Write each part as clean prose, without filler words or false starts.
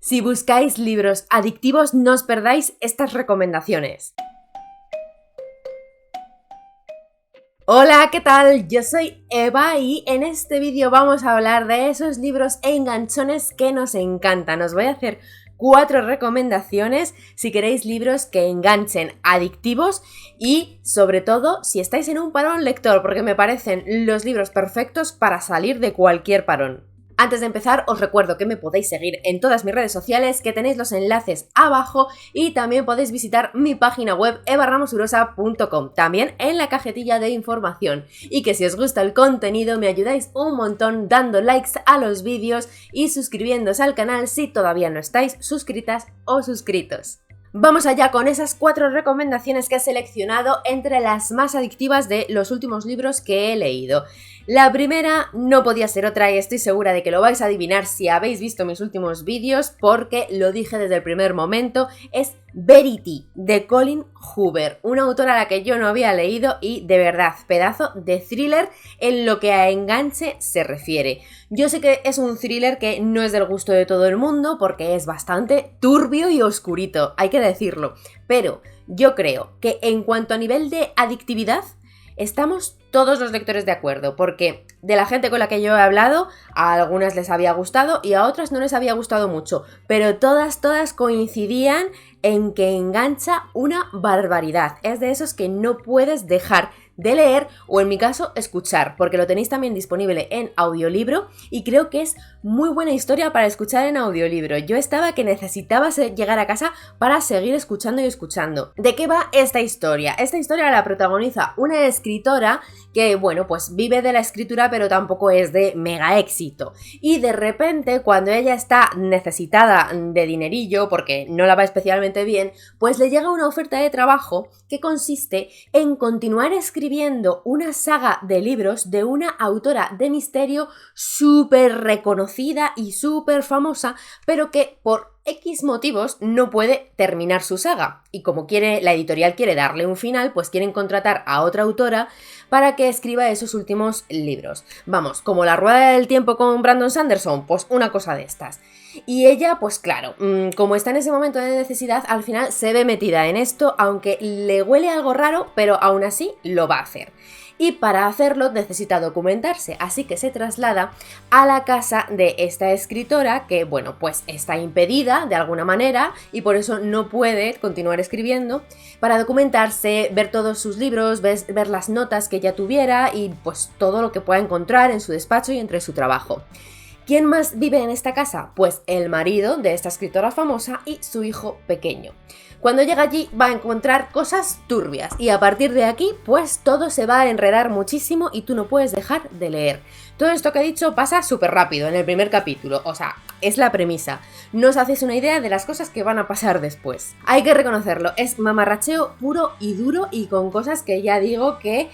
Si buscáis libros adictivos, no os perdáis estas recomendaciones. Hola, ¿qué tal? Yo soy Eva y en este vídeo vamos a hablar de esos libros enganchones que nos encantan. Os voy a hacer 4 recomendaciones si queréis libros que enganchen, adictivos y sobre todo si estáis en un parón lector, porque me parecen los libros perfectos para salir de cualquier parón. Antes de empezar, os recuerdo que me podéis seguir en todas mis redes sociales, que tenéis los enlaces abajo y también podéis visitar mi página web evaramosurosa.com, también en la cajetilla de información. Y que si os gusta el contenido me ayudáis un montón dando likes a los vídeos y suscribiéndose al canal si todavía no estáis suscritas o suscritos. Vamos allá con esas 4 recomendaciones que he seleccionado entre las más adictivas de los últimos libros que he leído. La primera no podía ser otra y estoy segura de que lo vais a adivinar si habéis visto mis últimos vídeos porque lo dije desde el primer momento, es Verity, de Colleen Hoover, una autora a la que yo no había leído y de verdad, pedazo de thriller en lo que a enganche se refiere. Yo sé que es un thriller que no es del gusto de todo el mundo porque es bastante turbio y oscurito, hay que decirlo, pero yo creo que en cuanto a nivel de adictividad, estamos todos los lectores de acuerdo, porque de la gente con la que yo he hablado, a algunas les había gustado y a otras no les había gustado mucho, pero todas coincidían en que engancha una barbaridad. Es de esos que no puedes dejar de leer o en mi caso escuchar, porque lo tenéis también disponible en audiolibro y creo que es muy buena historia para escuchar en audiolibro. Yo estaba que necesitaba llegar a casa para seguir escuchando y escuchando. ¿De qué va esta historia? Esta historia la protagoniza una escritora que, bueno, pues vive de la escritura pero tampoco es de mega éxito. Y de repente, cuando ella está necesitada de dinerillo, porque no la va especialmente bien, pues le llega una oferta de trabajo que consiste en continuar escribiendo una saga de libros de una autora de misterio súper reconocida y súper famosa, pero que por X motivos no puede terminar su saga y como la editorial quiere darle un final, pues quieren contratar a otra autora para que escriba esos últimos libros. Vamos, como La Rueda del Tiempo con Brandon Sanderson, pues una cosa de estas. Y ella, pues claro, como está en ese momento de necesidad, al final se ve metida en esto, aunque le huele algo raro, pero aún así lo va a hacer. Y para hacerlo necesita documentarse, así que se traslada a la casa de esta escritora que, bueno, pues está impedida de alguna manera y por eso no puede continuar escribiendo, para documentarse, ver todos sus libros, ver las notas que ella tuviera y pues todo lo que pueda encontrar en su despacho y entre su trabajo. ¿Quién más vive en esta casa? Pues el marido de esta escritora famosa y su hijo pequeño. Cuando llega allí va a encontrar cosas turbias y a partir de aquí pues todo se va a enredar muchísimo y tú no puedes dejar de leer. Todo esto que he dicho pasa súper rápido en el primer capítulo, o sea, es la premisa. No os hacéis una idea de las cosas que van a pasar después. Hay que reconocerlo, es mamarracheo puro y duro y con cosas que ya digo que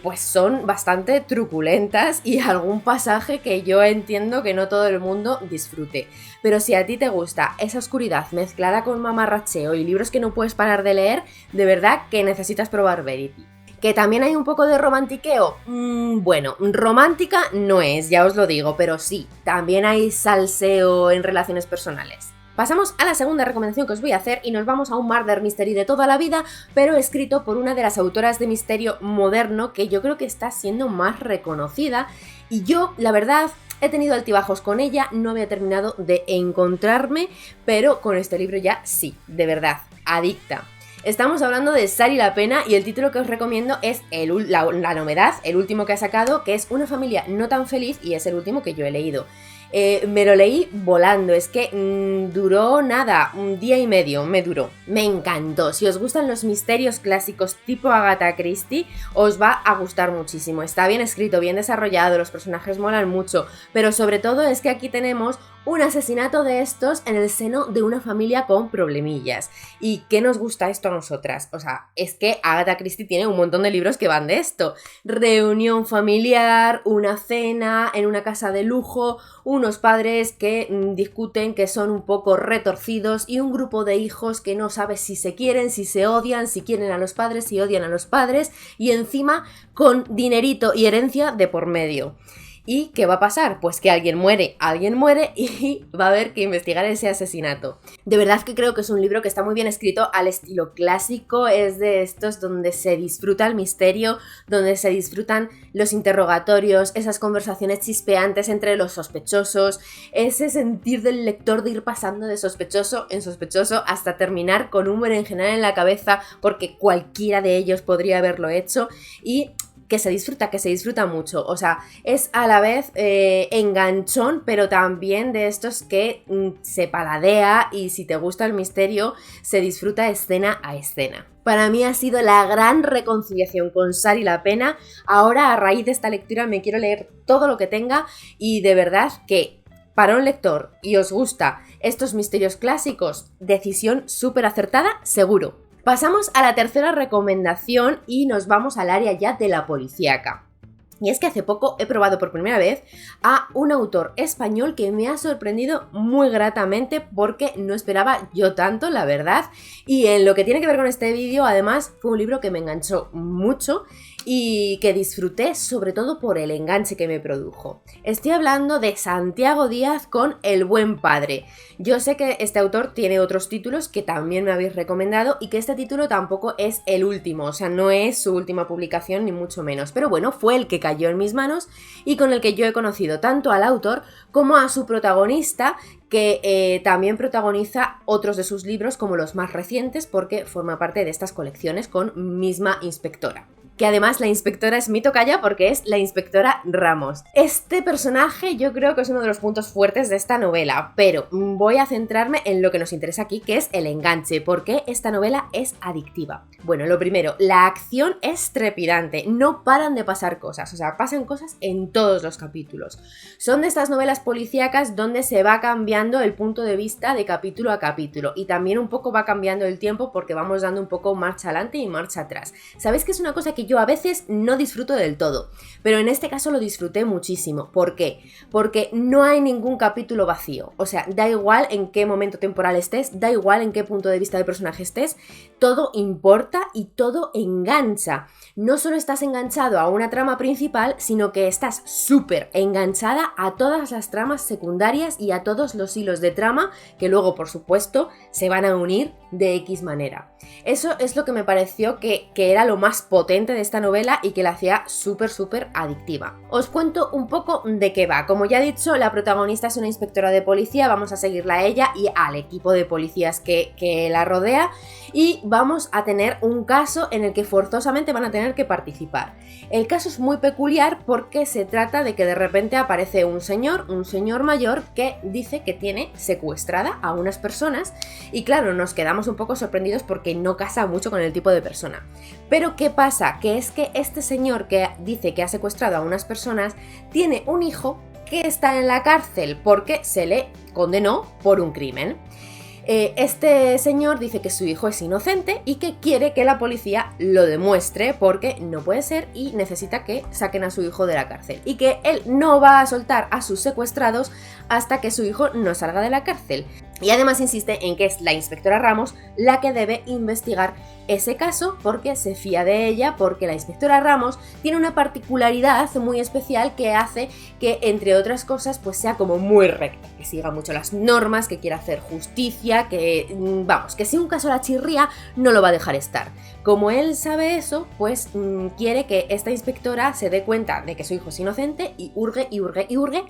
pues son bastante truculentas y algún pasaje que yo entiendo que no todo el mundo disfrute. Pero si a ti te gusta esa oscuridad mezclada con mamarracheo y libros que no puedes parar de leer, de verdad que necesitas probar Verity. ¿Que también hay un poco de romantiqueo? Bueno, romántica no es, ya os lo digo, pero sí, también hay salseo en relaciones personales. Pasamos a la segunda recomendación que os voy a hacer y nos vamos a un murder mystery de toda la vida, pero escrito por una de las autoras de misterio moderno que yo creo que está siendo más reconocida y yo, la verdad, he tenido altibajos con ella, no había terminado de encontrarme, pero con este libro ya sí, de verdad, adicta. Estamos hablando de Sari la Pena y el título que os recomiendo es la novedad, el último que ha sacado, que es Una familia no tan feliz y es el último que yo he leído. Me lo leí volando, es que duró nada, un día y medio me duró. Me encantó, si os gustan los misterios clásicos tipo Agatha Christie, os va a gustar muchísimo. Está bien escrito, bien desarrollado, los personajes molan mucho, pero sobre todo es que aquí tenemos un asesinato de estos en el seno de una familia con problemillas. ¿Y qué nos gusta esto a nosotras? O sea, es que Agatha Christie tiene un montón de libros que van de esto. Reunión familiar, una cena en una casa de lujo, unos padres que discuten, que son un poco retorcidos y un grupo de hijos que no sabe si se quieren, si se odian, si quieren a los padres, si odian a los padres y encima con dinerito y herencia de por medio. ¿Y qué va a pasar? Pues que alguien muere y va a haber que investigar ese asesinato. De verdad que creo que es un libro que está muy bien escrito al estilo clásico, es de estos donde se disfruta el misterio, donde se disfrutan los interrogatorios, esas conversaciones chispeantes entre los sospechosos, ese sentir del lector de ir pasando de sospechoso en sospechoso hasta terminar con un berenjenal en la cabeza porque cualquiera de ellos podría haberlo hecho y que se disfruta mucho, o sea, es a la vez enganchón, pero también de estos que se paladea y si te gusta el misterio, se disfruta escena a escena. Para mí ha sido la gran reconciliación con Sari la Pena. Ahora, a raíz de esta lectura, me quiero leer todo lo que tenga y de verdad que para un lector y os gusta estos misterios clásicos, decisión súper acertada, seguro. Pasamos a la tercera recomendación y nos vamos al área ya de la policíaca. Y es que hace poco he probado por primera vez a un autor español que me ha sorprendido muy gratamente porque no esperaba yo tanto, la verdad. Y en lo que tiene que ver con este vídeo, además, fue un libro que me enganchó mucho y que disfruté sobre todo por el enganche que me produjo. Estoy hablando de Santiago Díaz con El buen padre. Yo sé que este autor tiene otros títulos que también me habéis recomendado y que este título tampoco es el último, o sea, no es su última publicación ni mucho menos, pero bueno, fue el que cayó en mis manos y con el que yo he conocido tanto al autor como a su protagonista, que también protagoniza otros de sus libros como los más recientes porque forma parte de estas colecciones con misma inspectora. Que además la inspectora es mi tocaya porque es la inspectora Ramos. Este personaje yo creo que es uno de los puntos fuertes de esta novela, pero voy a centrarme en lo que nos interesa aquí, que es el enganche, porque esta novela es adictiva. Bueno, lo primero, la acción es trepidante, no paran de pasar cosas, o sea, pasan cosas en todos los capítulos. Son de estas novelas policíacas donde se va cambiando el punto de vista de capítulo a capítulo y también un poco va cambiando el tiempo porque vamos dando un poco marcha adelante y marcha atrás. ¿Sabéis que es una cosa que yo a veces no disfruto del todo? Pero en este caso lo disfruté muchísimo. ¿Por qué? Porque no hay ningún capítulo vacío. O sea, da igual en qué momento temporal estés, da igual en qué punto de vista del personaje estés, todo importa y todo engancha. No solo estás enganchado a una trama principal, sino que estás súper enganchada a todas las tramas secundarias y a todos los hilos de trama que luego, por supuesto, se van a unir de X manera. Eso es lo que me pareció que era lo más potente de esta novela y que la hacía súper adictiva. Os cuento un poco de qué va. Como ya he dicho, la protagonista es una inspectora de policía, vamos a seguirla a ella y al equipo de policías que la rodea y vamos a tener un caso en el que forzosamente van a tener que participar. El caso es muy peculiar porque se trata de que de repente aparece un señor mayor que dice que tiene secuestrada a unas personas y claro, nos quedamos un poco sorprendidos porque no casa mucho con el tipo de persona. Pero ¿qué pasa? Que es que este señor que dice que ha secuestrado a unas personas tiene un hijo que está en la cárcel porque se le condenó por un crimen. Este señor dice que su hijo es inocente y que quiere que la policía lo demuestre porque no puede ser y necesita que saquen a su hijo de la cárcel y que él no va a soltar a sus secuestrados hasta que su hijo no salga de la cárcel. Y además insiste en que es la inspectora Ramos la que debe investigar ese caso porque se fía de ella, porque la inspectora Ramos tiene una particularidad muy especial que hace que, entre otras cosas, pues sea como muy recta, que siga mucho las normas, que quiera hacer justicia, que, vamos, que si un caso la chirría, no lo va a dejar estar. Como él sabe eso, pues quiere que esta inspectora se dé cuenta de que su hijo es inocente y hurgue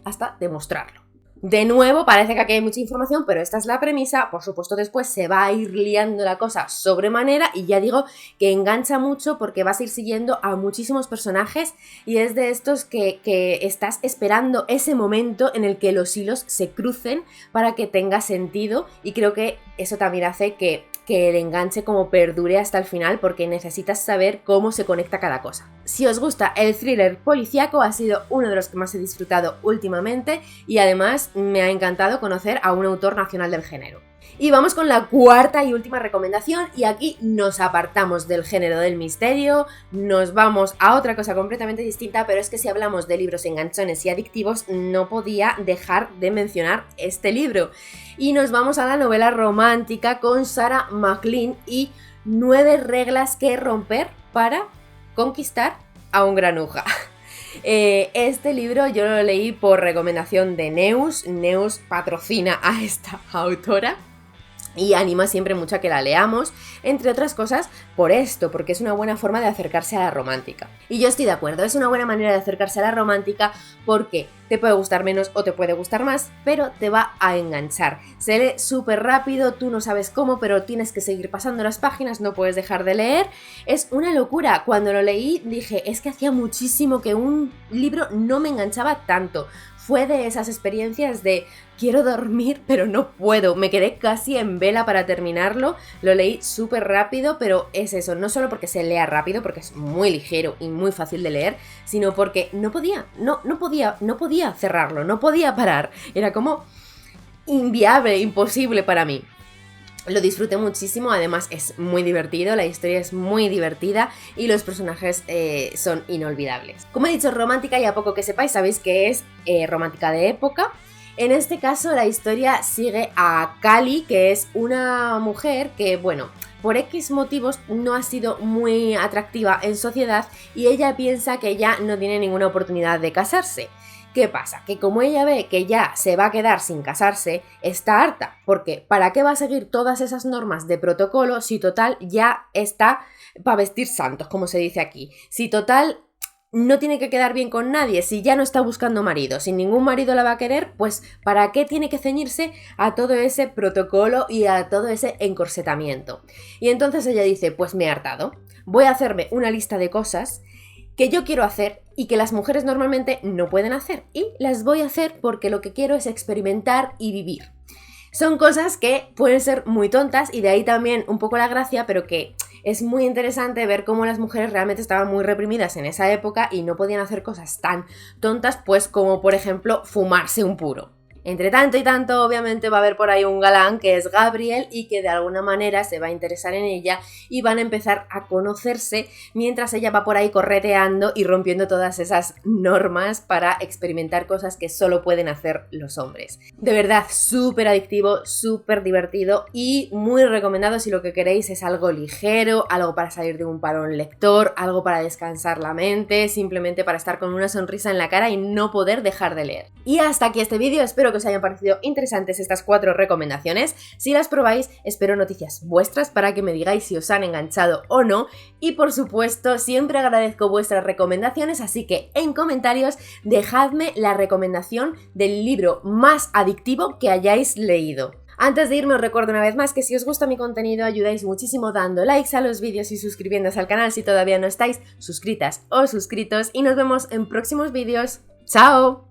hasta demostrarlo. De nuevo, parece que aquí hay mucha información, pero esta es la premisa. Por supuesto, después se va a ir liando la cosa sobremanera y ya digo que engancha mucho porque vas a ir siguiendo a muchísimos personajes y es de estos que estás esperando ese momento en el que los hilos se crucen para que tenga sentido y creo que eso también hace que el enganche como perdure hasta el final porque necesitas saber cómo se conecta cada cosa. Si os gusta el thriller policíaco, ha sido uno de los que más he disfrutado últimamente y además me ha encantado conocer a un autor nacional del género. Y vamos con la cuarta y última recomendación y aquí nos apartamos del género del misterio, nos vamos a otra cosa completamente distinta, pero es que si hablamos de libros enganchones y adictivos no podía dejar de mencionar este libro. Y nos vamos a la novela romántica con Sarah MacLean y 9 reglas que romper para conquistar a un granuja. Este libro yo lo leí por recomendación de Neus. Neus patrocina a esta autora y anima siempre mucho a que la leamos, entre otras cosas por esto, porque es una buena forma de acercarse a la romántica. Y yo estoy de acuerdo, es una buena manera de acercarse a la romántica porque te puede gustar menos o te puede gustar más, pero te va a enganchar. Se lee súper rápido, tú no sabes cómo, pero tienes que seguir pasando las páginas, no puedes dejar de leer. Es una locura. Cuando lo leí dije, es que hacía muchísimo que un libro no me enganchaba tanto. Fue de esas experiencias de quiero dormir pero no puedo, me quedé casi en vela para terminarlo, lo leí súper rápido, pero es eso, no solo porque se lea rápido, porque es muy ligero y muy fácil de leer, sino porque no podía cerrarlo, no podía parar, era como inviable, imposible para mí. Lo disfruté muchísimo, además es muy divertido, la historia es muy divertida y los personajes son inolvidables. Como he dicho, romántica, y a poco que sepáis sabéis que es romántica de época. En este caso la historia sigue a Cali, que es una mujer que, bueno, por X motivos no ha sido muy atractiva en sociedad y ella piensa que ya no tiene ninguna oportunidad de casarse. ¿Qué pasa? Que como ella ve que ya se va a quedar sin casarse, está harta, porque ¿para qué va a seguir todas esas normas de protocolo si total ya está para vestir santos, como se dice aquí? Si total no tiene que quedar bien con nadie, si ya no está buscando marido, si ningún marido la va a querer, pues ¿para qué tiene que ceñirse a todo ese protocolo y a todo ese encorsetamiento? Y entonces ella dice, pues me he hartado, voy a hacerme una lista de cosas que yo quiero hacer y que las mujeres normalmente no pueden hacer, y las voy a hacer porque lo que quiero es experimentar y vivir. Son cosas que pueden ser muy tontas y de ahí también un poco la gracia, pero que es muy interesante ver cómo las mujeres realmente estaban muy reprimidas en esa época y no podían hacer cosas tan tontas, pues como por ejemplo fumarse un puro. Entre tanto y tanto, obviamente va a haber por ahí un galán que es Gabriel y que de alguna manera se va a interesar en ella y van a empezar a conocerse mientras ella va por ahí correteando y rompiendo todas esas normas para experimentar cosas que solo pueden hacer los hombres. De verdad, súper adictivo, súper divertido y muy recomendado si lo que queréis es algo ligero, algo para salir de un parón lector, algo para descansar la mente, simplemente para estar con una sonrisa en la cara y no poder dejar de leer. Y hasta aquí este vídeo, espero que os hayan parecido interesantes estas 4 recomendaciones. Si las probáis, espero noticias vuestras para que me digáis si os han enganchado o no. Y por supuesto, siempre agradezco vuestras recomendaciones, así que en comentarios dejadme la recomendación del libro más adictivo que hayáis leído. Antes de irme os recuerdo una vez más que si os gusta mi contenido ayudáis muchísimo dando likes a los vídeos y suscribiéndose al canal si todavía no estáis suscritas o suscritos, y nos vemos en próximos vídeos. ¡Chao!